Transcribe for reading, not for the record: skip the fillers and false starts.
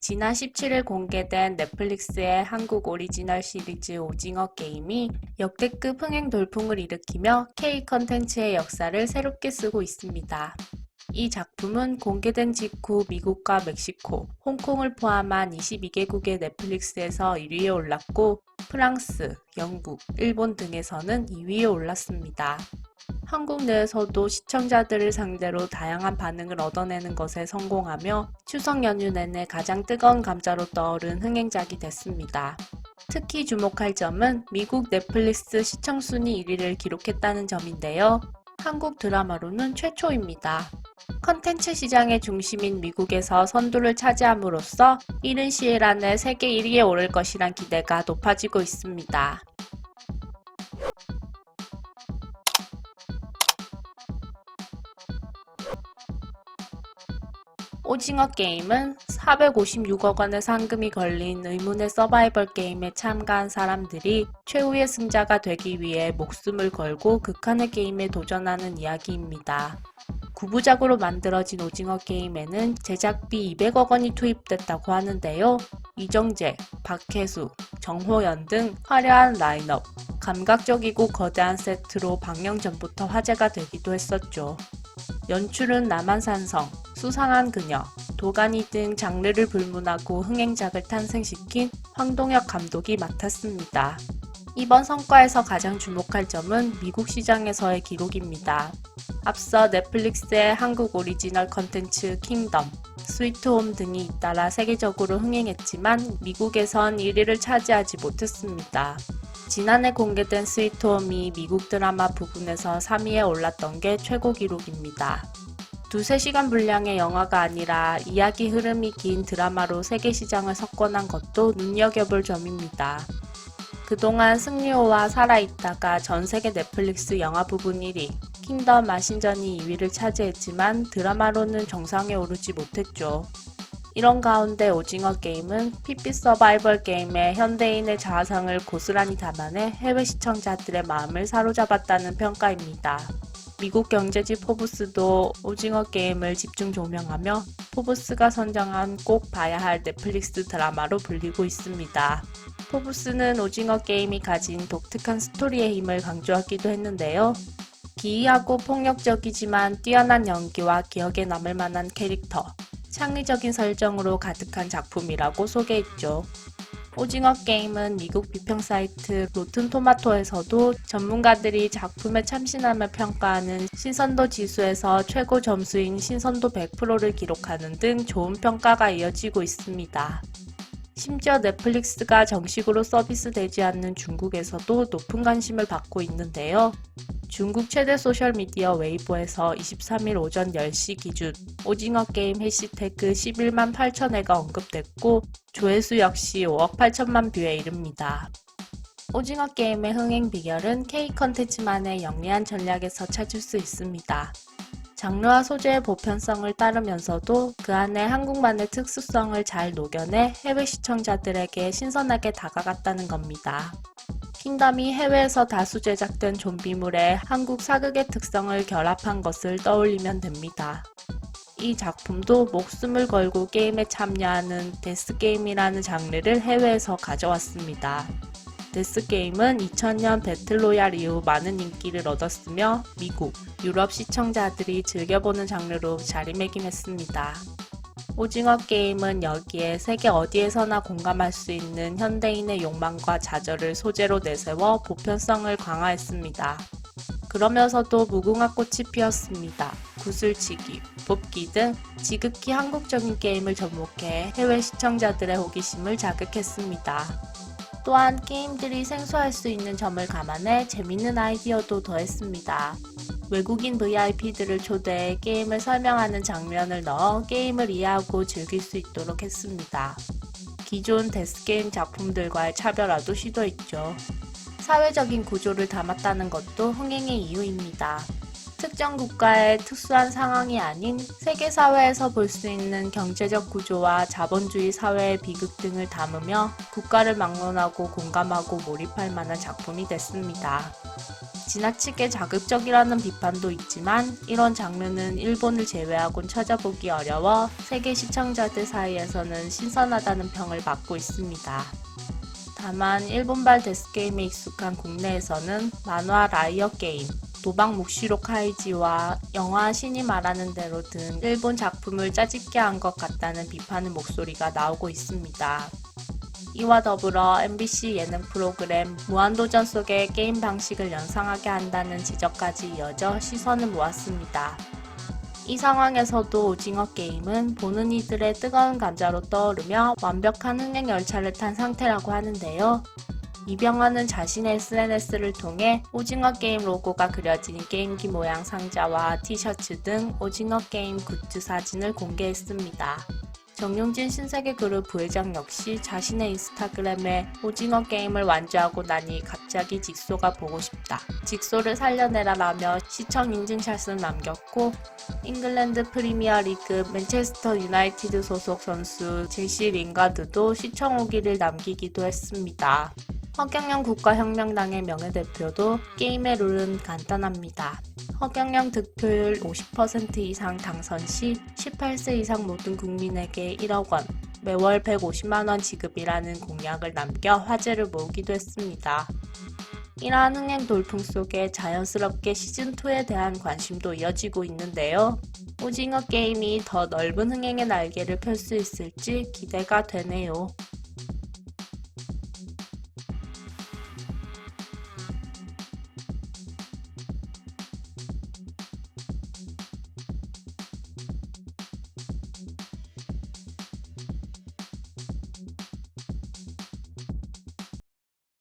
지난 17일 공개된 넷플릭스의 한국 오리지널 시리즈 오징어 게임이 역대급 흥행 돌풍을 일으키며 K 컨텐츠의 역사를 새롭게 쓰고 있습니다. 이 작품은 공개된 직후 미국과 멕시코, 홍콩을 포함한 22개국의 넷플릭스에서 1위에 올랐고 프랑스, 영국, 일본 등에서는 2위에 올랐습니다. 한국 내에서도 시청자들을 상대로 다양한 반응을 얻어내는 것에 성공하며 추석 연휴 내내 가장 뜨거운 감자로 떠오른 흥행작이 됐습니다. 특히 주목할 점은 미국 넷플릭스 시청 순위 1위를 기록했다는 점인데요. 한국 드라마로는 최초입니다. 컨텐츠 시장의 중심인 미국에서 선두를 차지함으로써 이른 시일 안에 세계 1위에 오를 것이란 기대가 높아지고 있습니다. 오징어 게임은 456억 원의 상금이 걸린 의문의 서바이벌 게임에 참가한 사람들이 최후의 승자가 되기 위해 목숨을 걸고 극한의 게임에 도전하는 이야기입니다. 9부작으로 만들어진 오징어 게임에는 제작비 200억 원이 투입됐다고 하는데요. 이정재, 박혜수, 정호연 등 화려한 라인업, 감각적이고 거대한 세트로 방영 전부터 화제가 되기도 했었죠. 연출은 남한산성, 수상한 그녀, 도가니 등 장르를 불문하고 흥행작을 탄생시킨 황동혁 감독이 맡았습니다. 이번 성과에서 가장 주목할 점은 미국 시장에서의 기록입니다. 앞서 넷플릭스의 한국 오리지널 컨텐츠 킹덤, 스위트홈 등이 잇따라 세계적으로 흥행했지만 미국에선 1위를 차지하지 못했습니다. 지난해 공개된 스위트홈이 미국 드라마 부분에서 3위에 올랐던 게 최고 기록입니다. 2~3시간 분량의 영화가 아니라 이야기 흐름이 긴 드라마로 세계 시장을 석권한 것도 눈여겨볼 점입니다. 그동안 승리호와 살아있다가 전세계 넷플릭스 영화 부분 1위, 킹덤 마신전이 2위를 차지했지만 드라마로는 정상에 오르지 못했죠. 이런 가운데 오징어 게임은 피피 서바이벌 게임의 현대인의 자아상을 고스란히 담아내 해외 시청자들의 마음을 사로잡았다는 평가입니다. 미국 경제지 포브스도 오징어 게임을 집중 조명하며 포브스가 선정한 꼭 봐야 할 넷플릭스 드라마로 불리고 있습니다. 포브스는 오징어 게임이 가진 독특한 스토리의 힘을 강조하기도 했는데요. 기이하고 폭력적이지만 뛰어난 연기와 기억에 남을 만한 캐릭터, 창의적인 설정으로 가득한 작품이라고 소개했죠. 오징어 게임은 미국 비평 사이트 로튼 토마토에서도 전문가들이 작품의 참신함을 평가하는 신선도 지수에서 최고 점수인 신선도 100%를 기록하는 등 좋은 평가가 이어지고 있습니다. 심지어 넷플릭스가 정식으로 서비스되지 않는 중국에서도 높은 관심을 받고 있는데요. 중국 최대 소셜미디어 웨이보에서 23일 오전 10시 기준 오징어 게임 해시태그 11만 8천회가 언급됐고 조회수 역시 5억 8천만 뷰에 이릅니다. 오징어 게임의 흥행 비결은 K 컨텐츠만의 영리한 전략에서 찾을 수 있습니다. 장르와 소재의 보편성을 따르면서도 그 안에 한국만의 특수성을 잘 녹여내 해외 시청자들에게 신선하게 다가갔다는 겁니다. 킹덤이 해외에서 다수 제작된 좀비물에 한국 사극의 특성을 결합한 것을 떠올리면 됩니다. 이 작품도 목숨을 걸고 게임에 참여하는 데스게임이라는 장르를 해외에서 가져왔습니다. 데스게임은 2000년 배틀로얄 이후 많은 인기를 얻었으며 미국, 유럽 시청자들이 즐겨보는 장르로 자리매김했습니다. 오징어 게임은 여기에 세계 어디에서나 공감할 수 있는 현대인의 욕망과 좌절을 소재로 내세워 보편성을 강화했습니다. 그러면서도 무궁화 꽃이 피었습니다. 구슬치기, 뽑기 등 지극히 한국적인 게임을 접목해 해외 시청자들의 호기심을 자극했습니다. 또한 게임들이 생소할 수 있는 점을 감안해 재밌는 아이디어도 더했습니다. 외국인 VIP들을 초대해 게임을 설명하는 장면을 넣어 게임을 이해하고 즐길 수 있도록 했습니다. 기존 데스게임 작품들과의 차별화도 시도했죠. 사회적인 구조를 담았다는 것도 흥행의 이유입니다. 특정 국가의 특수한 상황이 아닌 세계 사회에서 볼 수 있는 경제적 구조와 자본주의 사회의 비극 등을 담으며 국가를 막론하고 공감하고 몰입할 만한 작품이 됐습니다. 지나치게 자극적이라는 비판도 있지만 이런 장르는 일본을 제외하곤 찾아보기 어려워 세계 시청자들 사이에서는 신선하다는 평을 받고 있습니다. 다만 일본발 데스게임에 익숙한 국내에서는 만화 라이엇 게임, 도박 묵시록 카이지와 영화 신이 말하는 대로 등 일본 작품을 짜집게 한 것 같다는 비판의 목소리가 나오고 있습니다. 이와 더불어 MBC 예능 프로그램 무한도전 속의 게임 방식을 연상하게 한다는 지적까지 이어져 시선을 모았습니다. 이 상황에서도 오징어 게임은 보는 이들의 뜨거운 감자로 떠오르며 완벽한 흥행 열차를 탄 상태라고 하는데요. 이병헌은 자신의 SNS를 통해 오징어 게임 로고가 그려진 게임기 모양 상자와 티셔츠 등 오징어 게임 굿즈 사진을 공개했습니다. 정용진 신세계그룹 부회장 역시 자신의 인스타그램에 오징어 게임을 완주하고 나니 갑자기 직소가 보고 싶다. 직소를 살려내라 라며 시청 인증샷을 남겼고 잉글랜드 프리미어리그 맨체스터 유나이티드 소속 선수 제시 링가드도 시청 후기를 남기기도 했습니다. 허경영 국가혁명당의 명예대표도 게임의 룰은 간단합니다. 허경영 득표율 50% 이상 당선 시 18세 이상 모든 국민에게 1억 원, 매월 150만 원 지급이라는 공약을 남겨 화제를 모으기도 했습니다. 이러한 흥행 돌풍 속에 자연스럽게 시즌2에 대한 관심도 이어지고 있는데요. 오징어 게임이 더 넓은 흥행의 날개를 펼 수 있을지 기대가 되네요.